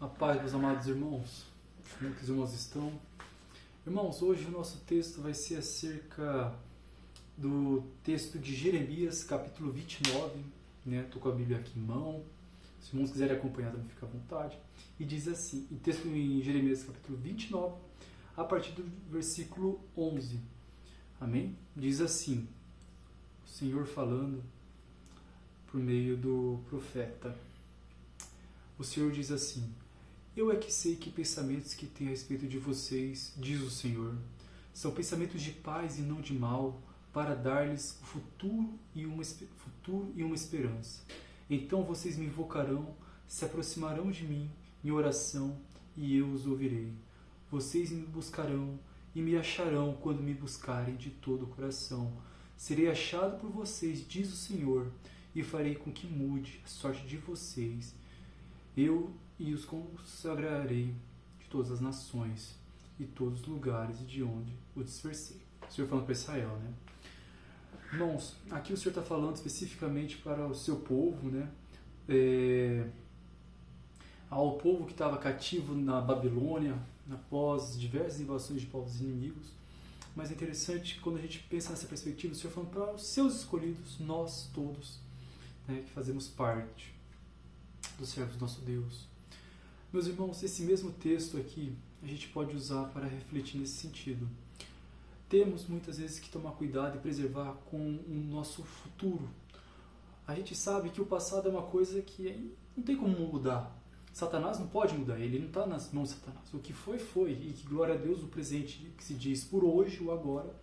A paz, meus amados irmãos. Como é que os irmãos estão? Irmãos, hoje o nosso texto vai ser acerca do texto de Jeremias, capítulo 29. Estou com a Bíblia aqui em mão. Se os irmãos quiserem acompanhar, também fica à vontade. E diz assim, o texto em Jeremias, capítulo 29, a partir do versículo 11. Amém? Diz assim, o Senhor falando por meio do profeta. O Senhor diz assim: eu é que sei que pensamentos que tenho a respeito de vocês, diz o Senhor, são pensamentos de paz e não de mal, para dar-lhes o futuro e uma esperança. Então vocês me invocarão, se aproximarão de mim em oração, e eu os ouvirei. Vocês me buscarão e me acharão quando me buscarem de todo o coração. Serei achado por vocês, diz o Senhor, e farei com que mude a sorte de vocês. Eu os consagrarei de todas as nações e todos os lugares de onde o dispersei. O Senhor falando para Israel, né? Irmãos, aqui o Senhor está falando especificamente para o seu povo, né? Ao povo que estava cativo na Babilônia, após diversas invasões de povos inimigos. Mas é interessante quando a gente pensa nessa perspectiva, o Senhor falando para os seus escolhidos, nós todos, né, que fazemos parte dos servos do nosso Deus. Meus irmãos, esse mesmo texto aqui a gente pode usar para refletir nesse sentido. Temos muitas vezes que tomar cuidado e preservar com o nosso futuro. A gente sabe que o passado é uma coisa que não tem como mudar. Satanás não pode mudar, ele não está nas mãos de Satanás. O que foi, foi. E que glória a Deus, o presente que se diz por hoje ou agora,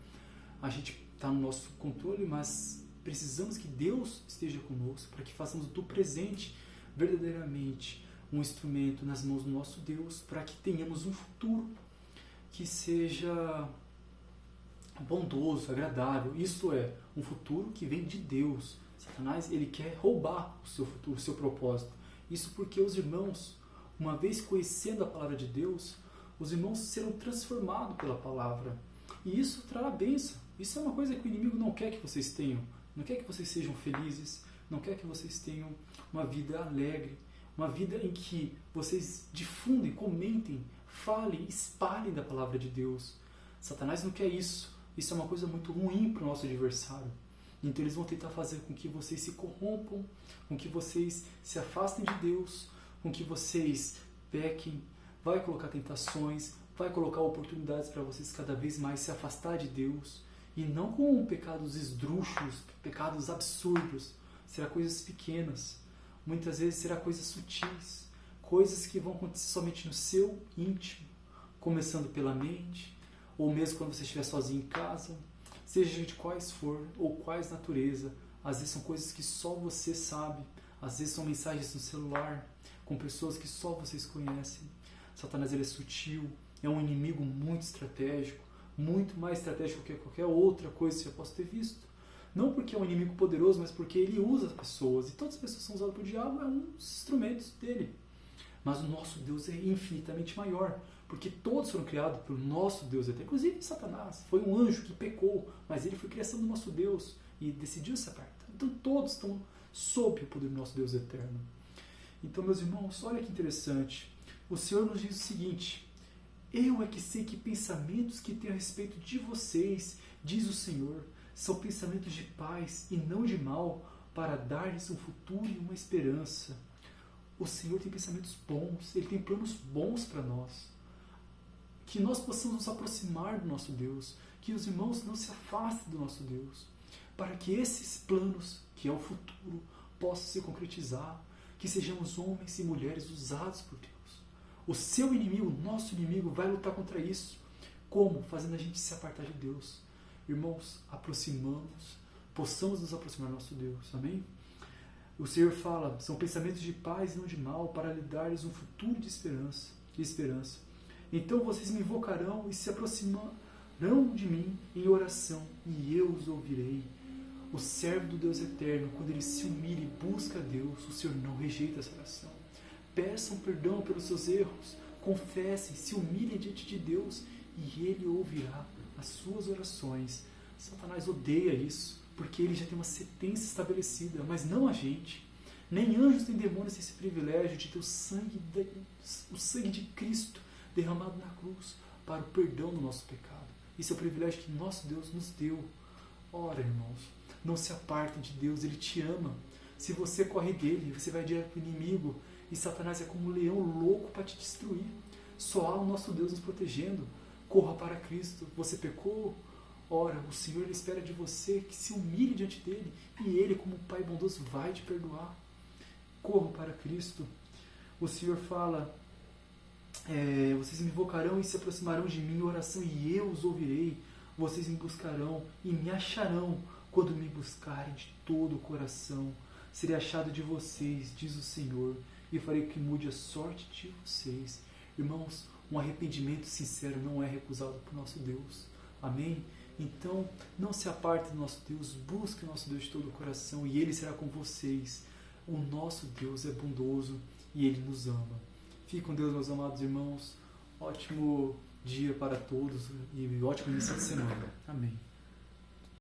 a gente está no nosso controle, mas precisamos que Deus esteja conosco para que façamos do presente verdadeiramente um instrumento nas mãos do nosso Deus, para que tenhamos um futuro que seja bondoso, agradável. Isto é, um futuro que vem de Deus. Satanás, ele quer roubar o seu futuro, o seu propósito. Isso porque os irmãos, uma vez conhecendo a palavra de Deus, os irmãos serão transformados pela palavra. E isso trará bênção. Isso é uma coisa que o inimigo não quer que vocês tenham. Não quer que vocês sejam felizes, não quer que vocês tenham uma vida alegre, uma vida em que vocês difundem, comentem, falem, espalhem da palavra de Deus. Satanás não quer isso. Isso é uma coisa muito ruim para o nosso adversário. Então eles vão tentar fazer com que vocês se corrompam, com que vocês se afastem de Deus, com que vocês pequem, vai colocar tentações, vai colocar oportunidades para vocês cada vez mais se afastar de Deus. E não com pecados esdrúxulos, pecados absurdos. Será coisas pequenas. Muitas vezes será coisas sutis. Coisas que vão acontecer somente no seu íntimo. Começando pela mente. Ou mesmo quando você estiver sozinho em casa. Seja de quais for ou quais natureza. Às vezes são coisas que só você sabe. Às vezes são mensagens no celular. Com pessoas que só vocês conhecem. Satanás, ele é sutil. É um inimigo muito estratégico. Muito mais estratégico que qualquer outra coisa que eu possa ter visto. Não porque é um inimigo poderoso, mas porque ele usa as pessoas. E todas as pessoas são usadas por diabo, é um dos instrumentos dele. Mas o nosso Deus é infinitamente maior. Porque todos foram criados pelo nosso Deus eterno. Inclusive Satanás. Foi um anjo que pecou, mas ele foi criação do nosso Deus e decidiu se apartar. Então todos estão sob o poder do nosso Deus eterno. Então, meus irmãos, olha que interessante. O Senhor nos diz o seguinte: eu é que sei que pensamentos que tenho a respeito de vocês, diz o Senhor, são pensamentos de paz e não de mal, para dar-lhes um futuro e uma esperança. O Senhor tem pensamentos bons, Ele tem planos bons para nós. Que nós possamos nos aproximar do nosso Deus, que os irmãos não se afastem do nosso Deus, para que esses planos, que é o futuro, possam se concretizar, que sejamos homens e mulheres usados por Deus. O seu inimigo, o nosso inimigo, vai lutar contra isso. Como? Fazendo a gente se apartar de Deus. Irmãos, possamos nos aproximar do nosso Deus. Amém? O Senhor fala, são pensamentos de paz e não de mal, para lhe dar-lhes um futuro de esperança. Então vocês me invocarão e se aproximarão de mim em oração, e eu os ouvirei. O servo do Deus eterno, quando ele se humilha e busca a Deus, o Senhor não rejeita essa oração. Peçam perdão pelos seus erros, confessem, se humilhem diante de Deus e Ele ouvirá as suas orações. Satanás odeia isso, porque ele já tem uma sentença estabelecida, mas não a gente. Nem anjos nem demônios têm esse privilégio de ter o sangue de Cristo derramado na cruz para o perdão do nosso pecado. Isso é o privilégio que nosso Deus nos deu. Ora, irmãos, não se apartem de Deus, Ele te ama. Se você corre dele, você vai direto para o inimigo e Satanás é como um leão louco para te destruir. Só há o nosso Deus nos protegendo. Corra para Cristo. Você pecou? Ora, o Senhor espera de você que se humilhe diante dele e Ele, como Pai bondoso, vai te perdoar. Corra para Cristo. O Senhor fala, vocês me invocarão e se aproximarão de mim em oração e eu os ouvirei. Vocês me buscarão e me acharão quando me buscarem de todo o coração. Serei achado de vocês, diz o Senhor, e farei que mude a sorte de vocês. Irmãos, um arrependimento sincero não é recusado por nosso Deus. Amém? Então, não se aparte do nosso Deus, busque o nosso Deus de todo o coração e Ele será com vocês. O nosso Deus é bondoso e Ele nos ama. Fique com Deus, meus amados irmãos. Ótimo dia para todos e ótimo início de semana. Amém.